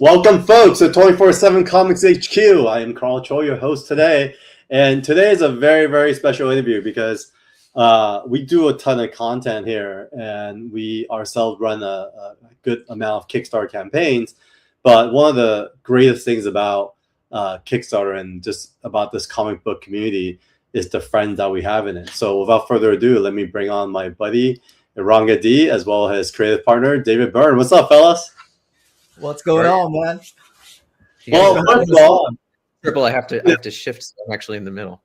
Welcome, folks, to 24/7 Comics HQ. I am Choi, your host today. And today is a very, very special interview because we do a ton of content here, and we ourselves run a good amount of Kickstarter campaigns. But one of the greatest things about Kickstarter and just about this comic book community is the friends that we have in it. So without further ado, let me bring on my buddy, Eranga D, as well as his creative partner, David Byrne. What's up, fellas? What's going on, man? Well, first of all, Triple, I have to shift, so I'm actually in the middle.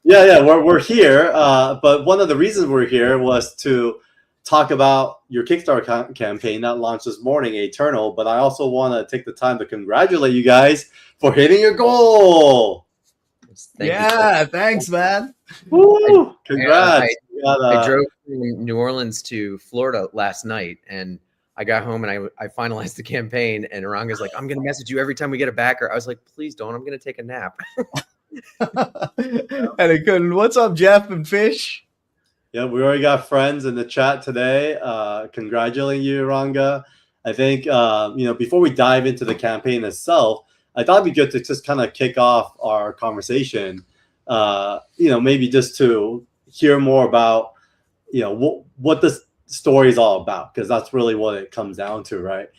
Yeah, we're here. But one of the reasons we're here was to talk about your Kickstarter campaign that launched this morning, AETERNAL. But I also want to take the time to congratulate you guys for hitting your goal. Thanks, man. Woo! Congrats. I drove from New Orleans to Florida last night, and I got home and I finalized the campaign, and Eranga's like, I'm going to message you every time we get a backer. I was like, please don't. I'm going to take a nap. And it couldn't. What's up, Jeff and Fish? Yeah, we already got friends in the chat today. Congratulating you, Eranga. I think, before we dive into the campaign itself, I thought it'd be good to just kind of kick off our conversation, maybe just to hear more about, what this story is all about, because that's really what it comes down to, right?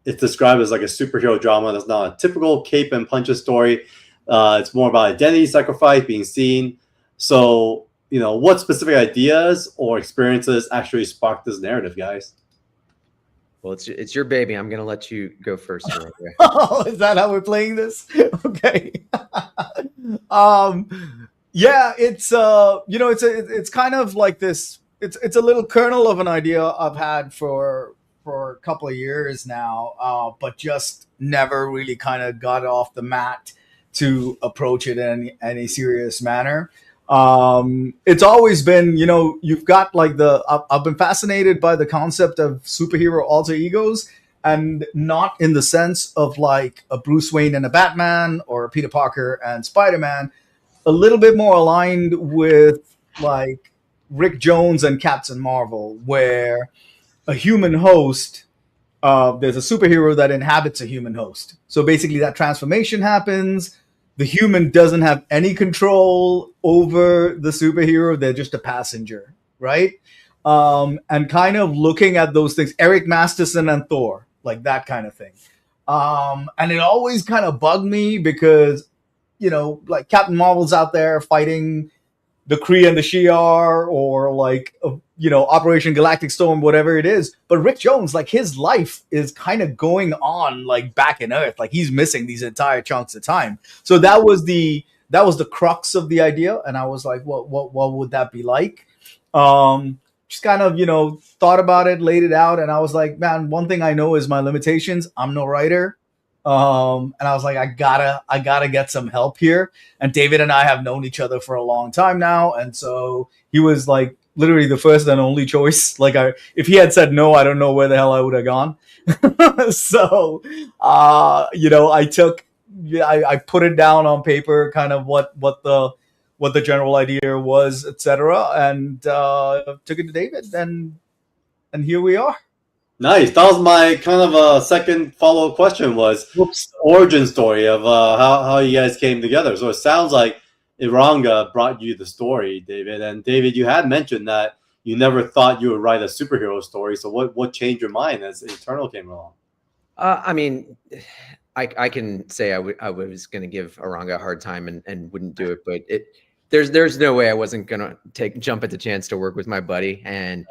It's described as like a superhero drama that's not a typical cape and punches story. It's more about identity sacrifice, being seen. So, what specific ideas or experiences actually sparked this narrative, guys? Well, it's your baby. I'm going to let you go first. Oh, is that how we're playing this? Okay. It's kind of like this. It's a little kernel of an idea I've had for a couple of years now, but just never really kind of got off the mat to approach it in any serious manner. It's always been, you've got like I've been fascinated by the concept of superhero alter egos, and not in the sense of like a Bruce Wayne and a Batman or a Peter Parker and Spider-Man, a little bit more aligned with like Rick Jones and Captain Marvel, where a human host, there's a superhero that inhabits a human host. So basically that transformation happens. The human doesn't have any control over the superhero. They're just a passenger, right? And kind of looking at those things, Eric Masterson and Thor, like that kind of thing. And it always kind of bugged me because, like Captain Marvel's out there fighting the Kree and the Shi'ar, or like, Operation Galactic Storm, whatever it is. But Rick Jones, like his life is kind of going on like back in Earth. Like he's missing these entire chunks of time. So that was the crux of the idea. And I was like, what would that be like? Just kind of, thought about it, laid it out. And I was like, man, one thing I know is my limitations. I'm no writer. And I was like, I gotta get some help here. And David and I have known each other for a long time now. And so he was like literally the first and only choice. Like if he had said no, I don't know where the hell I would have gone. So, I put it down on paper, kind of what the general idea was, etc. And took it to David, and here we are. Nice. That was my kind of a second follow-up question, was the origin story of how you guys came together. So it sounds like Eranga brought you the story, David. And David, you had mentioned that you never thought you would write a superhero story. So what changed your mind as AETERNAL came along? I can say I was going to give Eranga a hard time and wouldn't do it, but there's no way I wasn't going to jump at the chance to work with my buddy. And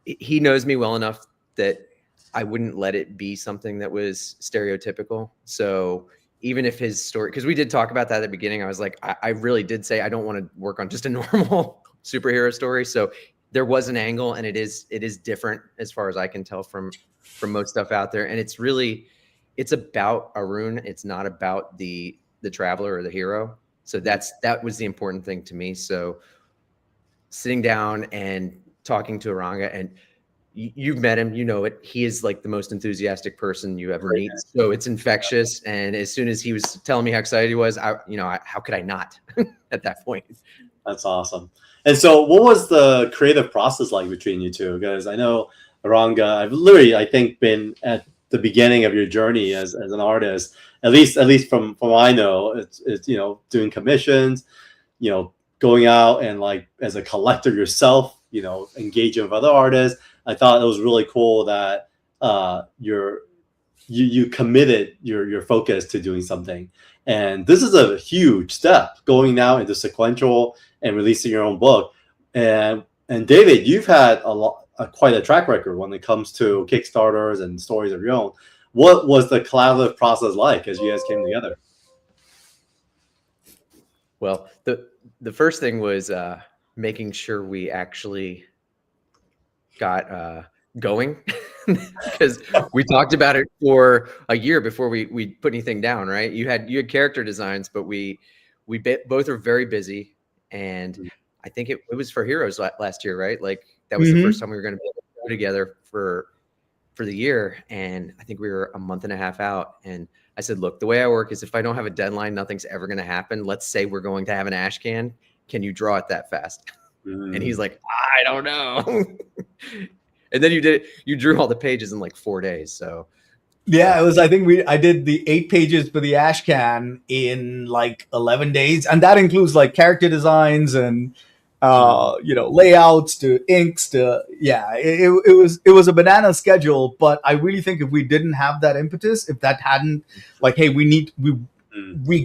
he knows me well enough that I wouldn't let it be something that was stereotypical. So even if his story, because we did talk about that at the beginning, I was like, I really did say I don't want to work on just a normal superhero story. So there was an angle, and it is different as far as I can tell from most stuff out there. And it's about Arun. It's not about the traveler or the hero. So that was the important thing to me. So sitting down and talking to Eranga, and you've met him, it. He is like the most enthusiastic person you ever meet. So it's infectious. And as soon as he was telling me how excited he was, how could I not at that point? That's awesome. And so what was the creative process like between you two? Because I know Eranga, I've literally, I think, been at the beginning of your journey as an artist. At least from what I know, it's you know, doing commissions, you know, going out and like as a collector yourself, you know, engaging with other artists. I thought it was really cool that you committed your focus to doing something. And this is a huge step, going now into sequential and releasing your own book. And David, you've had quite a track record when it comes to Kickstarters and stories of your own. What was the collaborative process like as you guys came together? Well, the first thing was making sure we actually got going, because we talked about it for a year before we put anything down. Right? You had character designs, but we both are very busy, and I think it was for Heroes last year, right? Like that was the first time we were going to be able to go together for the year, and I think we were a month and a half out. And I said, look, the way I work is if I don't have a deadline, nothing's ever going to happen. Let's say we're going to have an ash can. Can you draw it that fast? And he's like, I don't know. And then you drew all the pages in like 4 days. So yeah, it was, I think I did the 8 pages for the ash can in like 11 days. And that includes like character designs and, you know, layouts to inks to, yeah, it was a banana schedule. But I really think if we didn't have that impetus, if that hadn't like, hey, we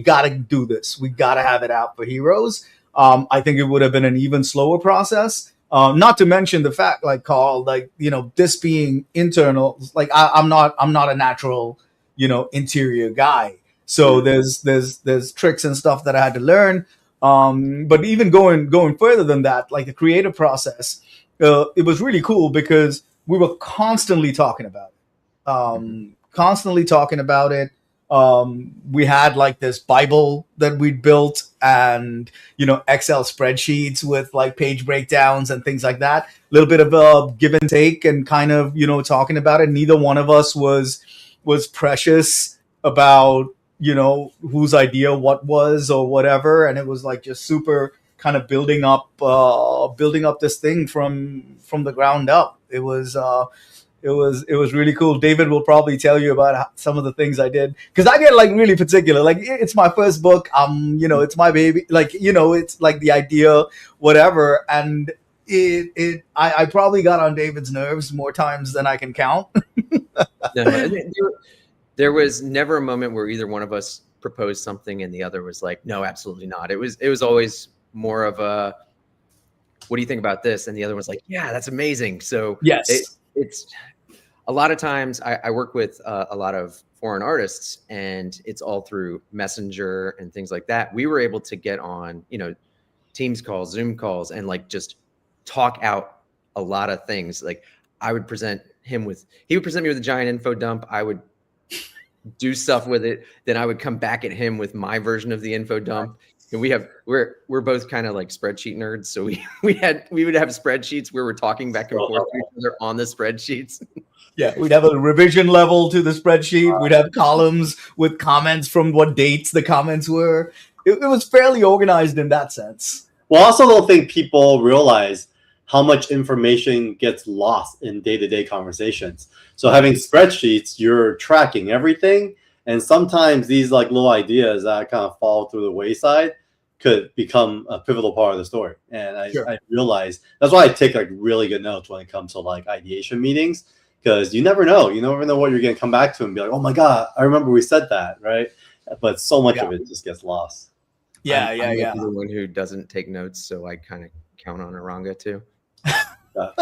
got to do this. We got to have it out for Heroes. I think it would have been an even slower process. Not to mention the fact, like Carl, like, you know, this being internal, like I'm not a natural, you know, interior guy. So there's tricks and stuff that I had to learn. But even going further than that, like the creative process, it was really cool because we were constantly talking about it. We had like this Bible that we'd built, and, you know, Excel spreadsheets with like page breakdowns and things like that. A little bit of a give and take and kind of, you know, talking about it. Neither one of us was precious about, you know, whose idea what was or whatever. And it was like just super kind of building up this thing from the ground up. It was really cool. David will probably tell you about some of the things I did, because I get like really particular. Like, it's my first book. You know, it's my baby. Like, you know, it's like the idea, whatever. And I probably got on David's nerves more times than I can count. There was never a moment where either one of us proposed something and the other was like, no, absolutely not. It was always more of a, what do you think about this? And the other was like, yeah, that's amazing. So yes. It's a lot of times I work with a lot of foreign artists, and it's all through Messenger and things like that. We were able to get on, you know, Teams calls, Zoom calls, and like just talk out a lot of things. Like he would present me with a giant info dump. I would do stuff with it. Then I would come back at him with my version of the info dump. And we're both kind of like spreadsheet nerds. So we would have spreadsheets where we're talking back and forth to each other on the spreadsheets. Yeah, we'd have a revision level to the spreadsheet. We'd have columns with comments from what dates the comments were. It was fairly organized in that sense. Well, I also don't think people realize how much information gets lost in day-to-day conversations. So having spreadsheets, you're tracking everything. And sometimes these like little ideas that kind of fall through the wayside could become a pivotal part of the story. And I realize that's why I take like really good notes when it comes to like ideation meetings, because you never know. You never know what you're going to come back to and be like, oh my God, I remember we said that, right? But so much of it just gets lost. I'm the one who doesn't take notes, so I kind of count on Eranga too. Well,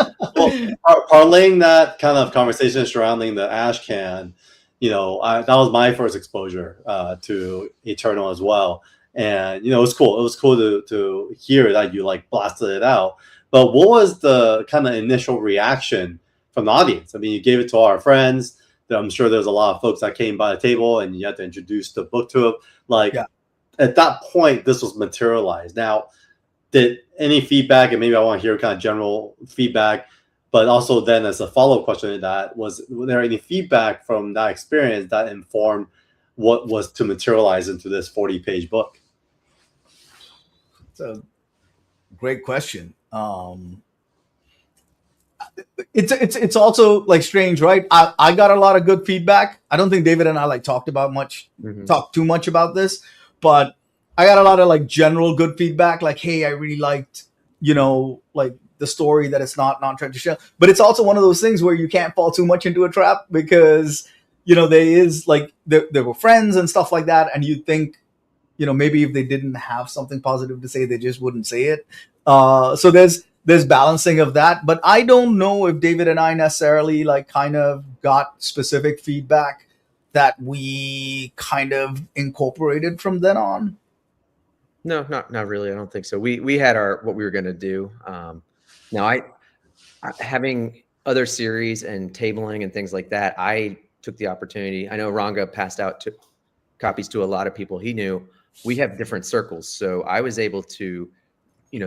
parlaying that kind of conversation surrounding the ash can, you know, that was my first exposure to Eternal as well. And, you know, it was cool. It was cool to hear that you like blasted it out. But what was the kind of initial reaction from the audience? I mean, you gave it to all our friends. I'm sure there's a lot of folks that came by the table and you had to introduce the book to them. Like, at that point, this was materialized. Now, did any feedback, and maybe I want to hear kind of general feedback, but also then as a follow-up question to that, was there any feedback from that experience that informed what was to materialize into this 40-page book? It's a great question. it's also like strange, right? I got a lot of good feedback. I don't think David and I like talked too much about this, but I got a lot of like general good feedback. Like, hey, I really liked, like the story that it's not non-traditional. But it's also one of those things where you can't fall too much into a trap because there is like there were friends and stuff like that, and you think maybe if they didn't have something positive to say, they just wouldn't say it. So there's balancing of that, but I don't know if David and I necessarily like kind of got specific feedback that we kind of incorporated from then on. No, not really. I don't think so. We had what we were going to do. Now I having other series and tabling and things like that, I took the opportunity. I know Ranga passed out copies to a lot of people he knew. We have different circles, so I was able to,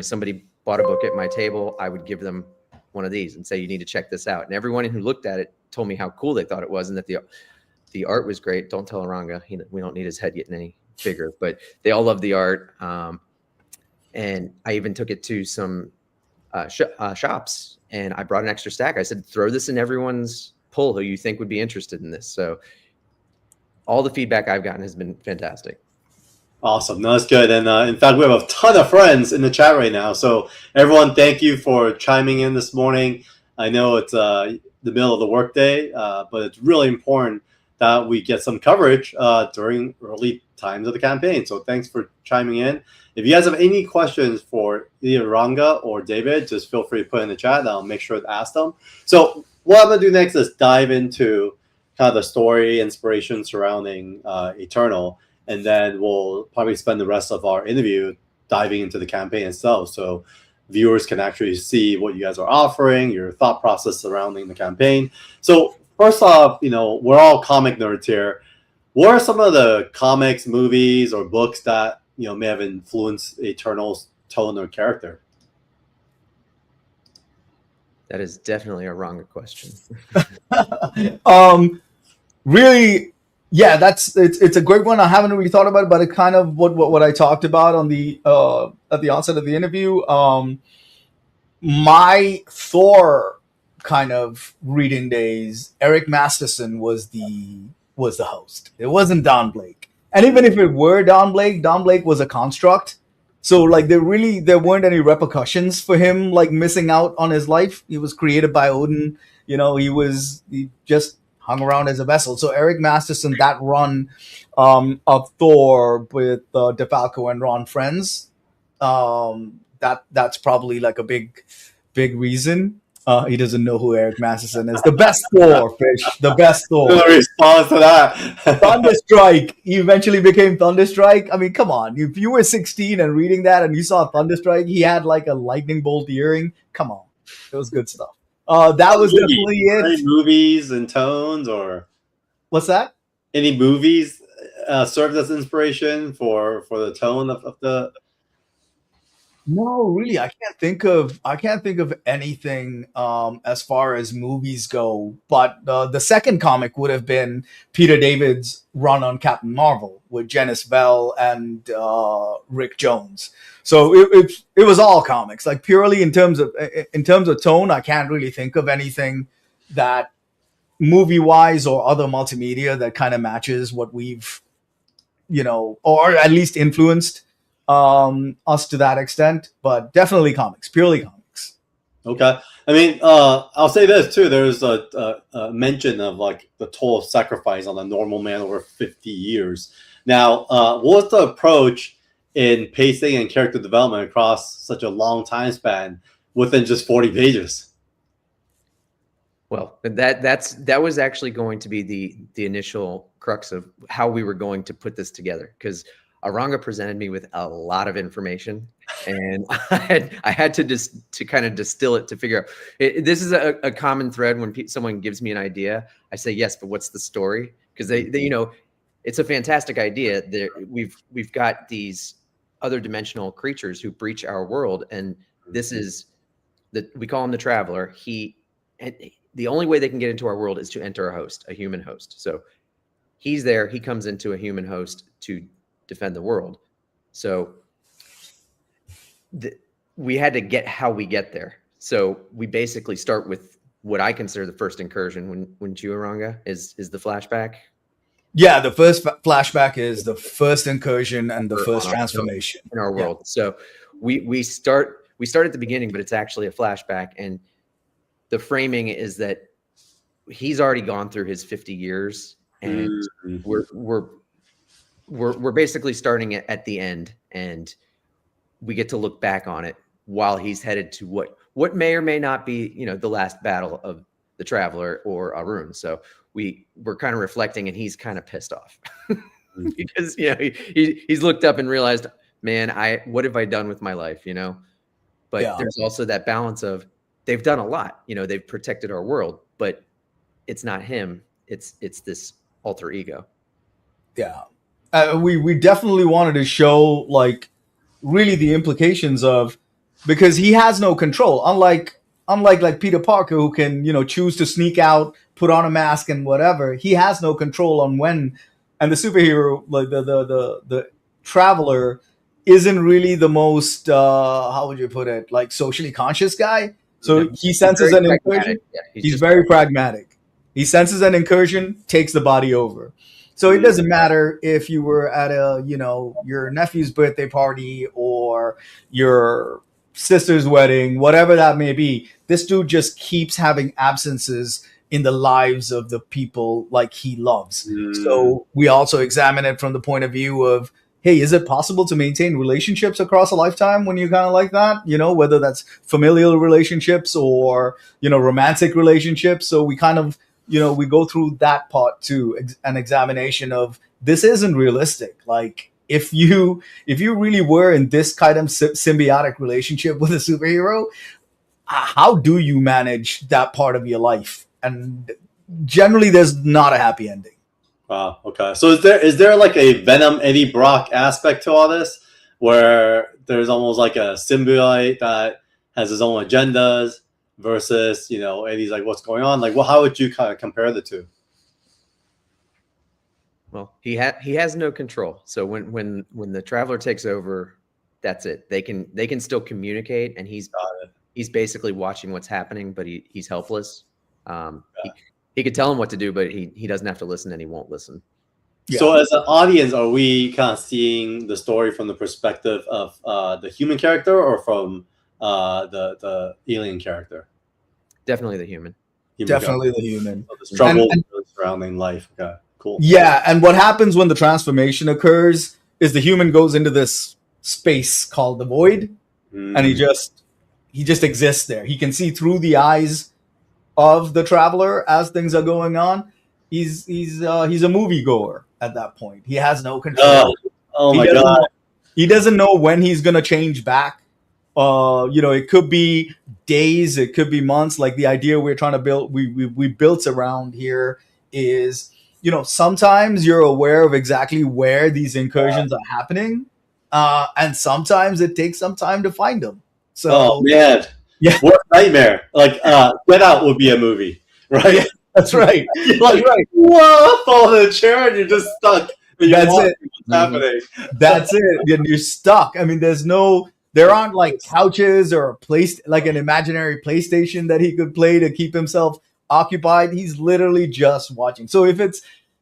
somebody bought a book at my table, I would give them one of these and say, you need to check this out. And everyone who looked at it told me how cool they thought it was and that the art was great. Don't tell Eranga, we don't need his head getting any bigger, but they all loved the art. And I even took it to some shops and I brought an extra stack. I said, throw this in everyone's pull who you think would be interested in this. So all the feedback I've gotten has been fantastic. Awesome. No, that's good. And in fact, we have a ton of friends in the chat right now. So everyone, thank you for chiming in this morning. I know it's the middle of the workday, but it's really important that we get some coverage during early times of the campaign. So thanks for chiming in. If you guys have any questions for either Eranga or David, just feel free to put in the chat. I'll make sure to ask them. So what I'm going to do next is dive into kind of the story, inspiration surrounding Eternal. And then we'll probably spend the rest of our interview diving into the campaign itself. So viewers can actually see what you guys are offering, your thought process surrounding the campaign. So first off, we're all comic nerds here. What are some of the comics, movies, or books that, may have influenced Eternal's tone or character? That is definitely a wrong question. Really, yeah, it's a great one. I haven't really thought about it, but it kind of what I talked about on the at the onset of the interview. My Thor kind of reading days, Eric Masterson was the host. It wasn't Don Blake, and even if it were Don Blake was a construct. So like there weren't any repercussions for him like missing out on his life. He was created by Odin. He just hung around as a vessel. So Eric Masterson, that run of Thor with DeFalco and Ron Friends, that's probably like a big reason. He doesn't know who Eric Masterson is. The best Thor, Fish. The best Thor. No response to that. Thunderstrike. He eventually became Thunderstrike. I mean, come on. If you were 16 and reading that and you saw Thunderstrike, he had like a lightning bolt earring. Come on. It was good stuff. That was definitely it. Any movies and tones, or what's that? Any movies served as inspiration for the tone of the? No, really, I can't think of anything as far as movies go. But the second comic would have been Peter David's run on Captain Marvel with Janice Bell and Rick Jones. So it was all comics. Like purely in terms of tone, I can't really think of anything that movie wise or other multimedia that kind of matches what we've, or at least influenced us to that extent. But definitely comics, purely comics. Okay. I mean, I'll say this too. There's a mention of like the toll of sacrifice on a normal man over 50 years. Now, what's the approach in pacing and character development across such a long time span within just 40 pages? Well, that was actually going to be the initial crux of how we were going to put this together, because Eranga presented me with a lot of information, and I had to kind of distill it to figure out. This is a common thread when someone gives me an idea. I say yes, but what's the story? Because they it's a fantastic idea. We've got these other dimensional creatures who breach our world, and this is we call him the Traveler. The only way they can get into our world is to enter a human host. So he's there. He comes into a human host to defend the world. So we had to get how we get there. So we basically start with what I consider the first incursion. Wouldn't you, Eranga? Is the flashback? Yeah, the first flashback is the first incursion and the first on our- transformation in our world. So we start at the beginning, but it's actually a flashback, and the framing is that he's already gone through his 50 years, and we're basically starting at the end, and we get to look back on it while he's headed to what may or may not be, you know, the last battle of the Traveler or Arun. So we're kind of reflecting, and he's kind of pissed off because, you know, he's looked up and realized, man, what have I done with my life, you know? But there's also that balance of they've done a lot, you know, they've protected our world, but it's not him. It's this alter ego. Yeah. We definitely wanted to show like really the implications of, because he has no control, unlike like Peter Parker, who can, you know, choose to sneak out, put on a mask and whatever. He has no control on when, and the superhero, like the Traveler, isn't really the most how would you put it, like socially conscious guy. So he senses an incursion. Yeah, he's very pragmatic. He senses an incursion, takes the body over. So it doesn't matter if you were at a, you know, your nephew's birthday party or your sister's wedding, whatever that may be. This dude just keeps having absences in the lives of the people like he loves. So we also examine it from the point of view of, hey, is it possible to maintain relationships across a lifetime when you're kind of like that? You know, whether that's familial relationships or, you know, romantic relationships. So we kind of, you know, we go through that part too, an examination of this isn't realistic. Like if you really were in this kind of symbiotic relationship with a superhero, how do you manage that part of your life? And generally there's not a happy ending. Wow. Okay. So is there like a Venom Eddie Brock aspect to all this, where there's almost like a symbiote that has his own agendas versus, you know, Eddie's like, what's going on? Like, well, how would you kind of compare the two? Well, he has no control. So when the Traveler takes over, that's it. They can still communicate, and he's basically watching what's happening, but he's helpless. He could tell him what to do, but he doesn't have to listen, and he won't listen. Yeah. So as an audience, are we kind of seeing the story from the perspective of the human character or from the alien character? Definitely the human. Definitely the human. So the struggle surrounding life. Okay, cool. Yeah, and what happens when the transformation occurs is the human goes into this space called the void, and he just exists there. He can see through the eyes of the Traveler as things are going on. He's a moviegoer at that point. He has no control. Oh my God. He doesn't know when he's gonna change back. You know, it could be days, it could be months. Like the idea we're trying to build, we built around here is, you know, sometimes you're aware of exactly where these incursions are happening, and sometimes it takes some time to find them. So, oh man, yeah, what a nightmare! Like Get Out would be a movie, right? Yeah, that's right. Like, right. Whoa, fall in the chair and you're just stuck. That's it. What's happening? That's it. And you're stuck. I mean, there aren't like couches or like an imaginary PlayStation that he could play to keep himself occupied. He's literally just watching. So if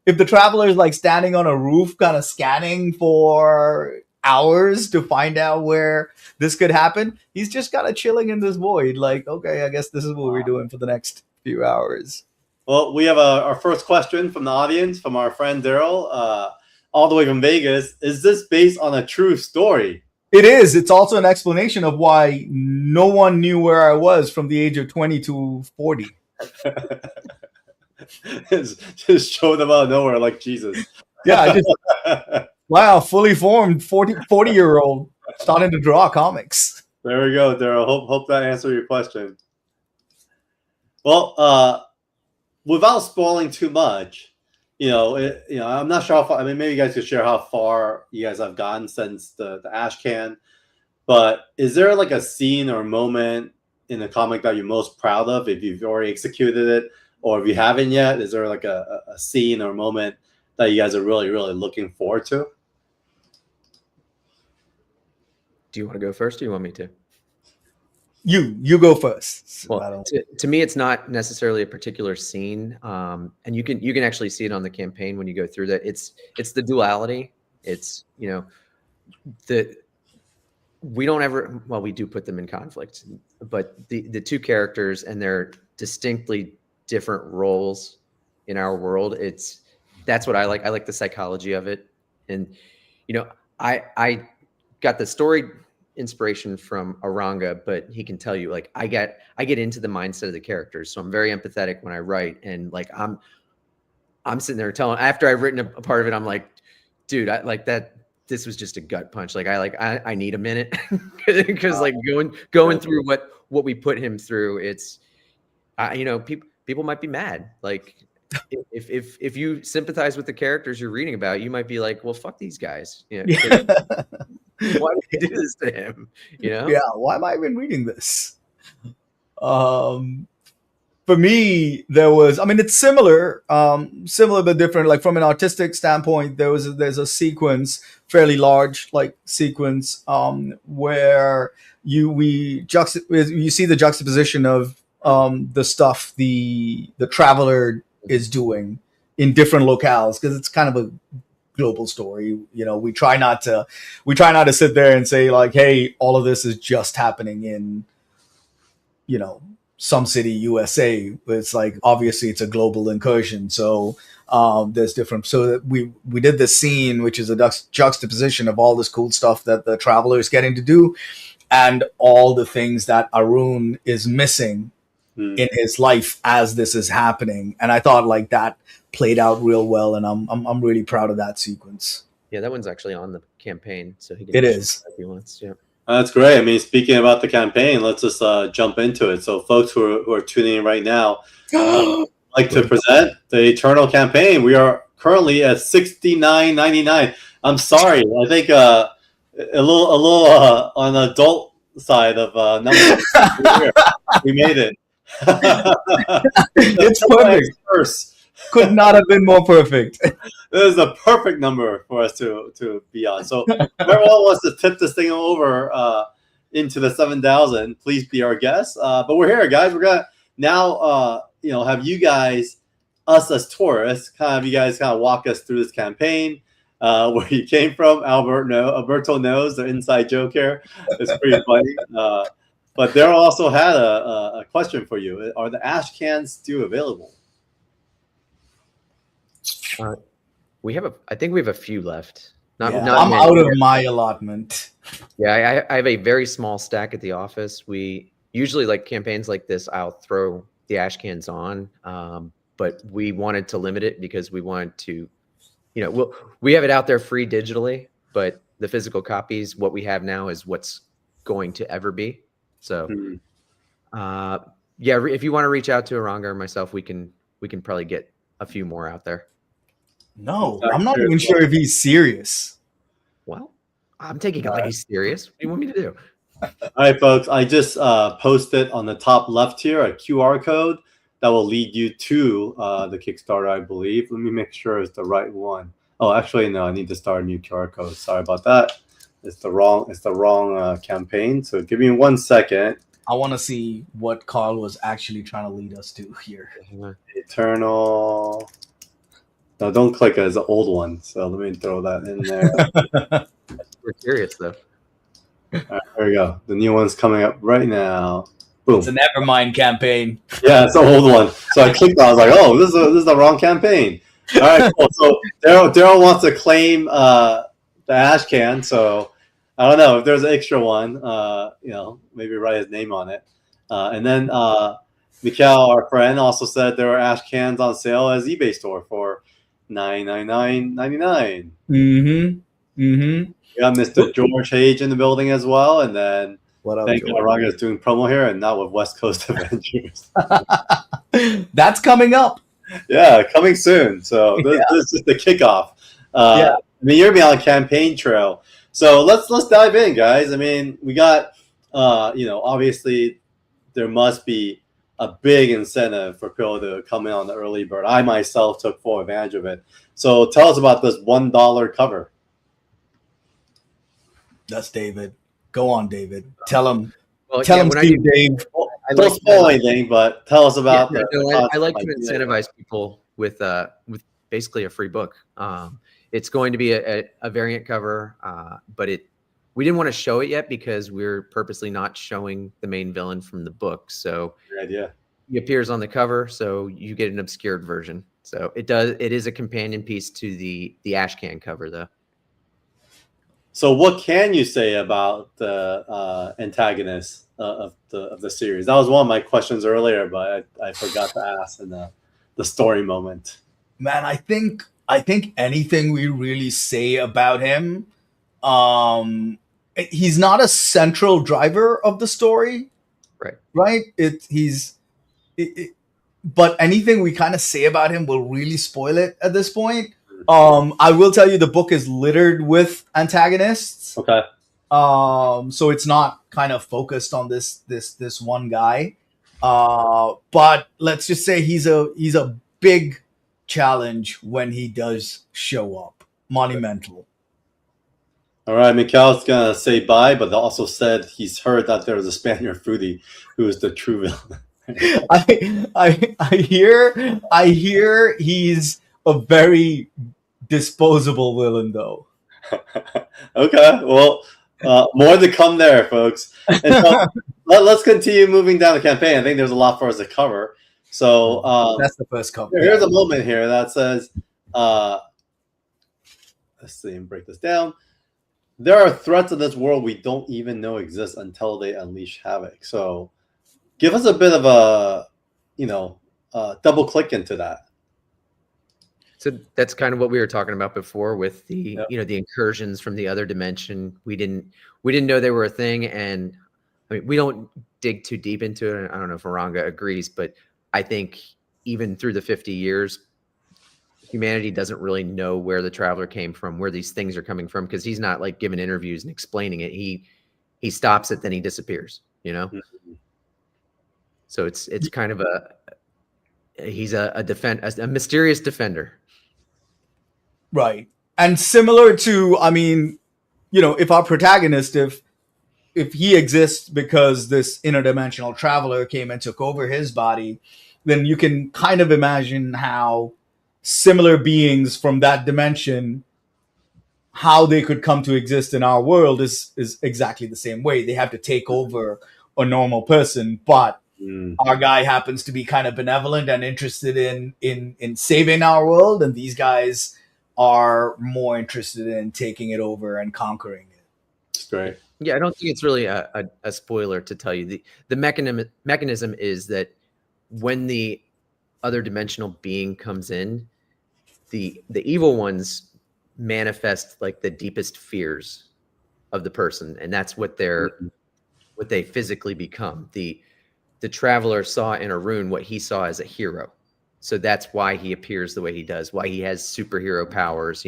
the Traveler is like standing on a roof, kind of scanning for hours to find out where this could happen, he's just kind of chilling in this void. Like, okay, I guess this is what we're doing for the next few hours. Well, we have our first question from the audience, from our friend Daryl, all the way from Vegas. Is this based on a true story? It is. It's also an explanation of why no one knew where I was from the age of 20 to 40. Just showed them out of nowhere like Jesus. Yeah. Wow. Fully formed 40-year-old starting to draw comics. There we go, Daryl. Hope that answered your question. Well, without spoiling too much, I'm not sure how far. I mean, maybe you guys could share how far you guys have gotten since the Ash Can. But is there like a scene or moment in the comic that you're most proud of, if you've already executed it, or if you haven't yet? Is there like a scene or moment that you guys are really, really looking forward to? Do you want to go first, or do you want me to? You go first. So I Well, don't- to me, it's not necessarily a particular scene, and you can actually see it on the campaign when you go through that. It's the duality. It's the we don't ever, well, we do put them in conflict, but the two characters and their distinctly different roles in our world, that's what I like. I like the psychology of it. And I got the story inspiration from Eranga, but he can tell you, like, I get into the mindset of the characters, so I'm very empathetic when I write, and like I'm sitting there telling, after I've written a part of it, I'm like, dude, I like that. This was just a gut punch. Like I need a minute because like going through what we put him through, it's people might be mad. Like if you sympathize with the characters you're reading about, you might be like, well, fuck these guys. Yeah. Why did they do this to him? Yeah. Why am I even reading this? For me, there was, I mean, it's similar but different. Like from an artistic standpoint, there's a sequence, fairly large like sequence, where you see the juxtaposition of the stuff the traveler is doing in different locales, because it's kind of a global story. We try not to sit there and say like, hey, all of this is just happening in some city USA. It's like, obviously it's a global incursion, so there's different. So we did this scene, which is a juxtaposition of all this cool stuff that the traveler is getting to do, and all the things that Arun is missing in his life as this is happening. And I thought like that played out real well, and I'm really proud of that sequence. Yeah, that one's actually on the campaign, so he can. It is. If he wants. Yeah. That's great. I mean, speaking about the campaign, let's just jump into it. So, folks who are tuning in right now, I'd like to present the Eternal campaign. We are currently at $69.99. I'm sorry, I think a little on the adult side of numbers. We made it. It's perfect. Could not have been more perfect. This is a perfect number for us to be on. So if everyone wants to tip this thing over into the 7,000, please be our guest. But we're here, guys. We're gonna now have you guys, us as tourists, have you guys walk us through this campaign, where you came from. Alberto knows the inside joke here. It's pretty funny. But Daryl also had a question for you. Are the ash cans still available? I think we have a few left. Not I'm many. out of my allotment. Yeah, I have a very small stack at the office. We usually, like campaigns like this, I'll throw the ash cans on, but we wanted to limit it because we wanted to, we have it out there free digitally, but the physical copies, what we have now is what's going to ever be. So, if you want to reach out to Eranga or myself, we can probably get a few more out there. No, I'm not even sure if he's serious. Well, I'm taking it like he's serious. What do you want me to do? All right, folks. I just posted on the top left here a QR code that will lead you to the Kickstarter, I believe. Let me make sure it's the right one. Oh, actually, no. I need to start a new QR code. Sorry about that. It's the wrong campaign. So give me 1 second. I want to see what Carl was actually trying to lead us to here. Eternal. No, don't click it. It's an old one. So let me throw that in there. We're curious, though. All right, there we go. The new one's coming up right now. Boom. It's a Nevermind campaign. Yeah, it's an old one. So I clicked on it. I was like, oh, this is the wrong campaign. All right, cool. So Daryl wants to claim the ash can. So I don't know if there's an extra one. Maybe write his name on it. And then Mikhail, our friend, also said there are ash cans on sale as eBay store for $999.99. We got Mr. George Hage in the building as well, and then thank God Eranga is doing promo here, and not with West Coast Adventures. That's coming up. Yeah, coming soon. So this is just the kickoff. I mean, you're gonna be on a campaign trail. So let's dive in, guys. I mean, we got obviously there must be a big incentive for people to come in on the early bird. I myself took full advantage of it. So tell us about this $1 cover. That's David. Go on, David. Tell him Well, Tell him, when I Steve, do, Dave. I Don't like spoil anything, but tell us about I like to incentivize people with basically a free book. It's going to be a variant cover, but we didn't want to show it yet because we're purposely not showing the main villain from the book. So Good idea. he appears on the cover, so you get an obscured version. So it is a companion piece to the Ashcan cover, though. So what can you say about the antagonist of the series? That was one of my questions earlier, but I forgot to ask in the story moment. Man, I think anything we really say about him, he's not a central driver of the story, right? But anything we kind of say about him will really spoil it at this point. I will tell you the book is littered with antagonists. Okay. So it's not kind of focused on this one guy. But let's just say he's a big challenge when he does show up. Monumental. All right, Mikhail's gonna say bye, but also said he's heard that there was a Spaniard foodie who is the true villain. I hear he's a very disposable villain, though. Okay, well, more to come there, folks. And so let's continue moving down the campaign. I think there's a lot for us to cover. So that's the first cover. Here's a moment here that says, let's see and break this down. There are threats in this world we don't even know exist until they unleash havoc. So give us a bit of a, double click into that. So that's kind of what we were talking about before with the, the incursions from the other dimension. We didn't know they were a thing. And I mean, we don't dig too deep into it. I don't know if Eranga agrees, but I think even through the 50 years, humanity doesn't really know where the Traveler came from, where these things are coming from, because he's not like giving interviews and explaining it. He stops it, then he disappears, Mm-hmm. So it's kind of he's a mysterious defender. Right. And similar to, I mean, if our protagonist, if he exists because this interdimensional traveler came and took over his body, then you can kind of imagine how similar beings from that dimension, how they could come to exist in our world is exactly the same way. They have to take over a normal person, but our guy happens to be kind of benevolent and interested in saving our world, and these guys are more interested in taking it over and conquering it. That's great. Yeah, I don't think it's really a spoiler to tell you. The mechanism is that when the other dimensional being comes in, the evil ones manifest like the deepest fears of the person, and that's what they physically become. The Traveler saw in Arun what he saw as a hero. So that's why he appears the way he does, why he has superhero powers.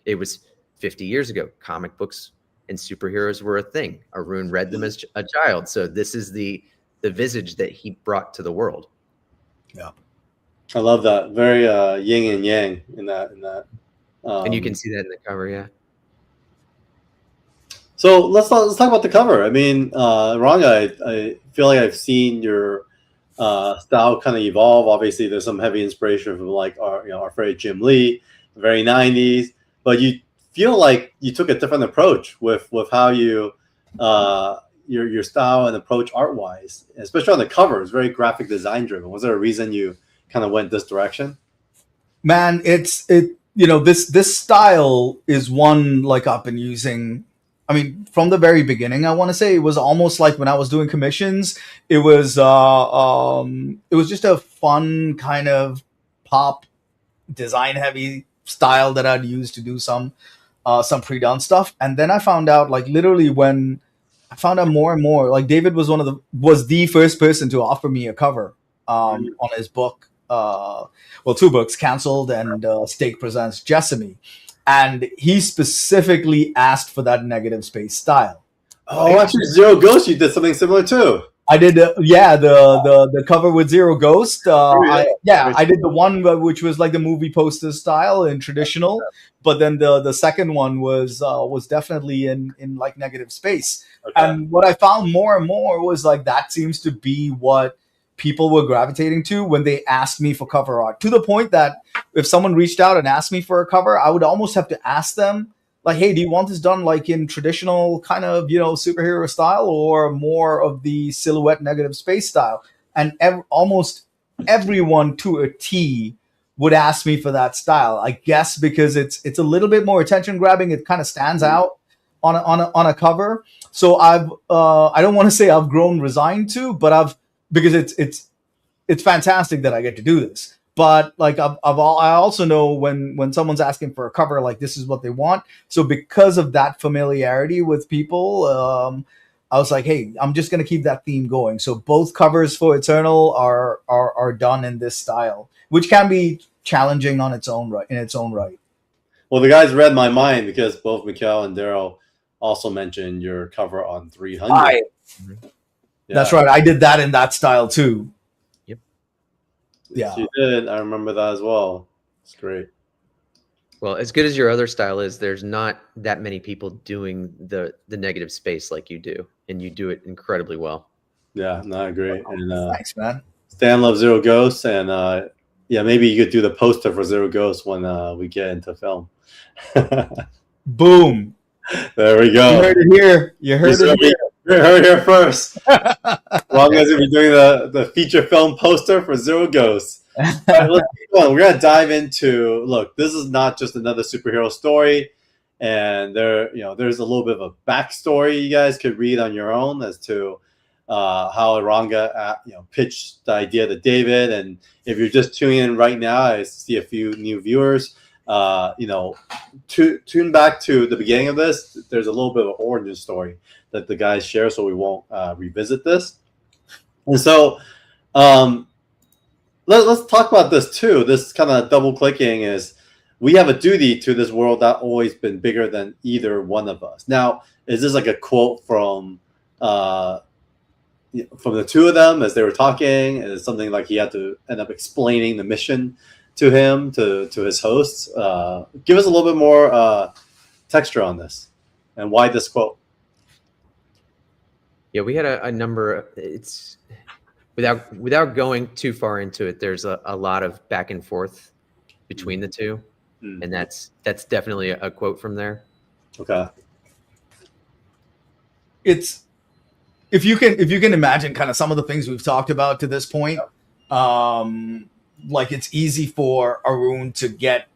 It was 50 years ago. Comic books and superheroes were a thing. Arun read them as a child. So this is the visage that he brought to the world. Yeah. I love that. Very yin and yang in that. And you can see that in the cover, yeah. So let's talk about the cover. I mean, Eranga, I feel like I've seen your style kind of evolve. Obviously, there's some heavy inspiration from like our favorite Jim Lee, very 90s. But you feel like you took a different approach with how you your style and approach art wise, especially on the cover. It's very graphic design driven. Was there a reason you kind of went this direction? Man, this style is one like I've been using. I mean, from the very beginning, I want to say it was almost like when I was doing commissions, it was just a fun kind of pop design heavy style that I'd use to do some pre-done stuff. And then I found out, like, literally when I found out more and more, like David was was the first person to offer me a cover on his book. Two books, Cancelled and Stake Presents Jessamy. And he specifically asked for that negative space style. Oh, actually, Zero Ghost, you did something similar too. I did, the cover with Zero Ghost. I did the one which was like the movie poster style and traditional, but then the second one was definitely in like negative space. Okay. And what I found more and more was like that seems to be what people were gravitating to when they asked me for cover art. To the point that if someone reached out and asked me for a cover, I would almost have to ask them like, hey, do you want this done like in traditional kind of, superhero style or more of the silhouette negative space style? And almost everyone to a T would ask me for that style. I guess because it's a little bit more attention grabbing. It kind of stands out on a cover. So I don't want to say I've grown resigned to, but because it's fantastic that I get to do this. But like I also know when someone's asking for a cover, like this is what they want. So because of that familiarity with people, I was like, hey, I'm just gonna keep that theme going. So both covers for Eternal are done in this style, which can be challenging on its own right. Well, the guys read my mind because both Mikhail and Daryl also mentioned your cover on 300. That's right. I did that in that style too. Yeah, you did. I remember that as well. It's great. Well, as good as your other style is, there's not that many people doing the negative space like you do, and you do it incredibly well. Yeah, no, I agree. And thanks, man. Stan loves Zero Ghosts, and maybe you could do the poster for Zero Ghosts when we get into film. Boom. There we go. You heard it here. You heard it here. You heard it here first. Ronga's gonna be doing the feature film poster for Zero Ghosts. All right, let's keep going. We're gonna dive into. Look, this is not just another superhero story, and there's a little bit of a backstory you guys could read on your own as to how Eranga pitched the idea to David. And if you're just tuning in right now, I see a few new viewers. Tune back to the beginning of this. There's a little bit of an origin story that the guys share, so we won't revisit this. And so let's talk about this too. This kind of double clicking is we have a duty to this world that always been bigger than either one of us. Now, is this like a quote from the two of them as they were talking? Is it something like he had to end up explaining the mission to him, to his hosts? Give us a little bit more texture on this and why this quote. Yeah, we had a number. It's without going too far into it. There's a lot of back and forth between the two, and that's definitely a quote from there. Okay. It's if you can imagine kind of some of the things we've talked about to this point. Like it's easy for Arun to get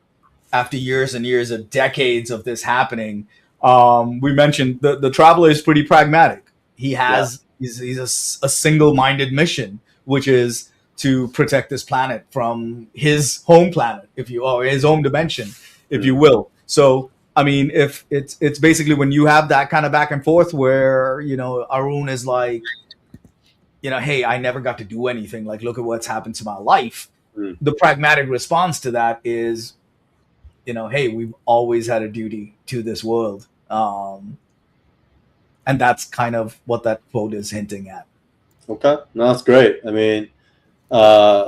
after years and years of decades of this happening. We mentioned the Traveler is pretty pragmatic. He has he's a single-minded mission, which is to protect this planet from his home planet, or his home dimension, if you will. So, I mean, if it's basically when you have that kind of back and forth where Arun is like, hey, I never got to do anything. Like, look at what's happened to my life. The pragmatic response to that is, hey, we've always had a duty to this world. And that's kind of what that quote is hinting at. Okay, no, that's great. I mean,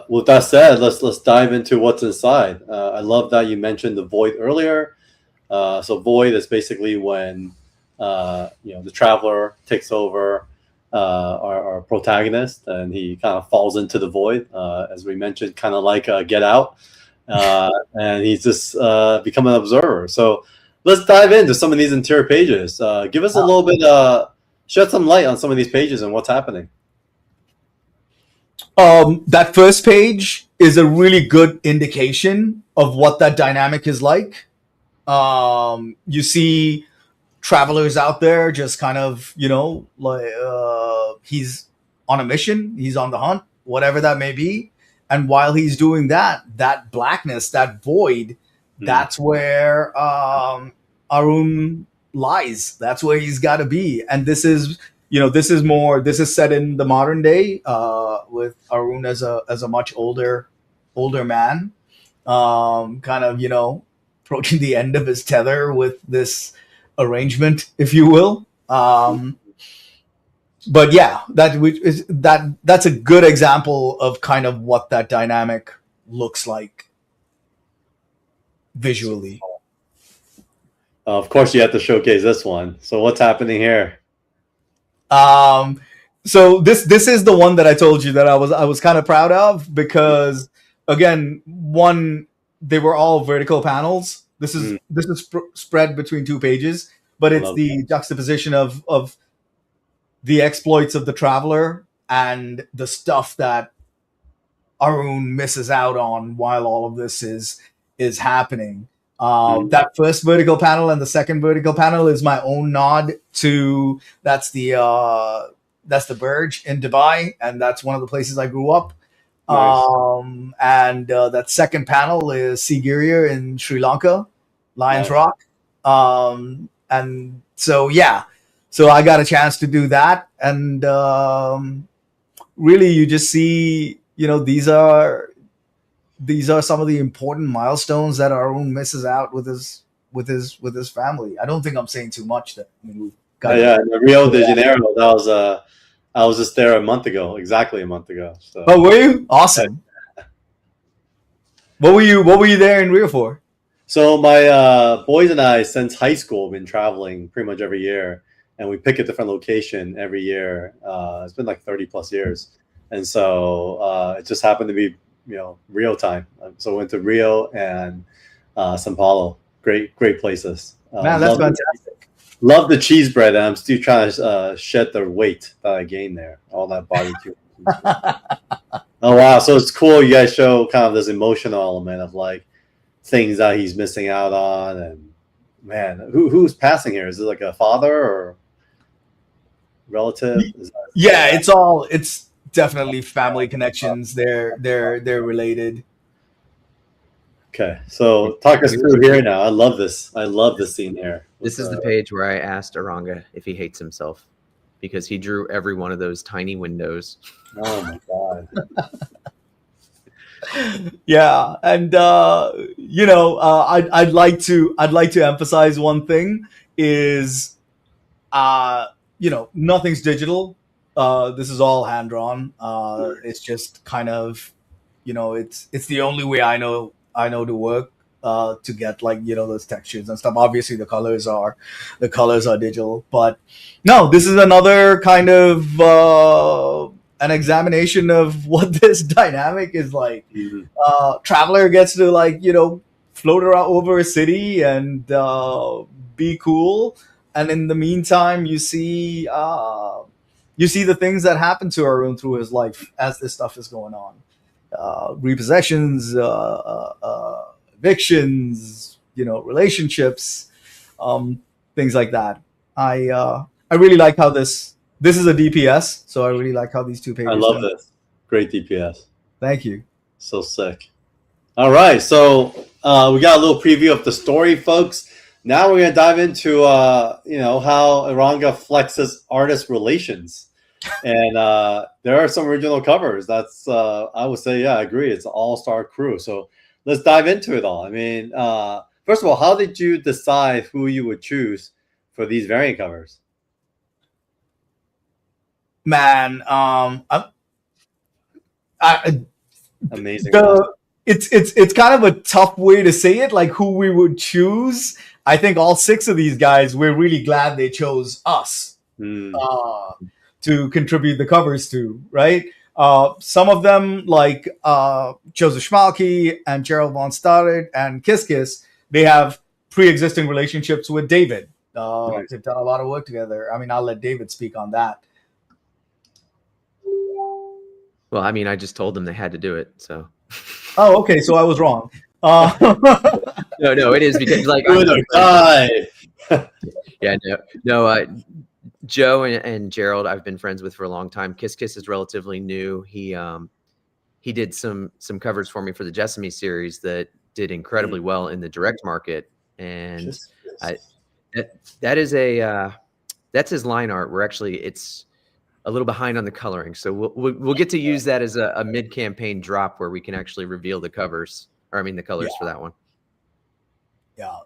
with that said, let's dive into what's inside. I love that you mentioned the void earlier. So void is basically when the Traveler takes over our protagonist, and he kind of falls into the void, as we mentioned, kind of like Get Out, and he's just become an observer. So let's dive into some of these interior pages. Give us a little bit, shed some light on some of these pages and what's happening. That first page is a really good indication of what that dynamic is like. You see Travelers out there just kind of, he's on a mission, he's on the hunt, whatever that may be. And while he's doing that blackness, that void, that's where Arun lies. That's where he's got to be. And this is set in the modern day, with Arun as a much older man, kind of, approaching the end of his tether with this arrangement, if you will. but yeah, that's a good example of kind of what that dynamic looks like visually. Of course, you have to showcase this one. So what's happening here? So this is the one that I told you that I was kind of proud of, because again, one, they were all vertical panels. This is spread between 2 pages, but it's the juxtaposition of the exploits of the traveler and the stuff that Arun misses out on while all of this is happening. That first vertical panel and the second vertical panel is my own nod to that's the Burj in Dubai, and that's one of the places I grew up. Nice. And that second panel is Sigiriya in Sri Lanka, Lions Rock. And so yeah, so I got a chance to do that, and really you just see, these are some of the important milestones that Arun misses out with his family. I don't think I'm saying too much. That Rio de Janeiro. That was I was just there exactly a month ago. So. Oh, were you? Awesome. What were you there in Rio for? So my boys and I, since high school, have been traveling pretty much every year, and we pick a different location every year. It's been like 30 plus years, and so it just happened to be Rio time. So I went to Rio and Sao Paulo. Great places. Man, that's fantastic. Love the cheese bread, and I'm still trying to shed the weight that I gained there. All that barbecue. Oh wow! So it's cool. You guys show kind of this emotional element of like things that he's missing out on, and man, who's passing here? Is it like a father or relative? Yeah, it's definitely family connections. They're related. Okay, so talk us through here now. I love this scene here. This is the page where I asked Eranga if he hates himself, because he drew every one of those tiny windows. Oh my god. Yeah, and I'd like to emphasize one thing is nothing's digital. This is all hand drawn. It's just kind of it's the only way I know to work to get those textures and stuff. Obviously the colors are digital, but no, this is another kind of an examination of what this dynamic is like. Traveler gets to float around over a city and be cool, and in the meantime you see the things that happen to Arun through his life as this stuff is going on. Repossessions, evictions, relationships, things like that. I really like how this is a DPS, so I really like how these 2 pages. I love this. Great DPS. Thank you. So sick. All right, so we got a little preview of the story, folks. Now we're gonna dive into how Eranga flexes artist relations, and there are some original covers. That's I would say, yeah, I agree. It's an all-star crew. So let's dive into it all. I mean, first of all, how did you decide who you would choose for these variant covers? Man, amazing. It's kind of a tough way to say it, like who we would choose. I think all 6 of these guys, we're really glad they chose us to contribute the covers to, right? Some of them, like Joseph Schmalke and Gerald von Starrett and Kiss, they have pre-existing relationships with David. Nice. They've done a lot of work together. I mean, I'll let David speak on that. Well, I mean, I just told them they had to do it, so. Oh, okay. So I was wrong. No, it is because Joe and Gerald, I've been friends with for a long time. Kiss is relatively new. He did some covers for me for the Jessamy series that did incredibly well in the direct market, and that's his line art. Where actually it's a little behind on the coloring, so we'll get to use that as a mid-campaign drop where we can actually reveal the covers, or I mean the colors for that one. Yeah.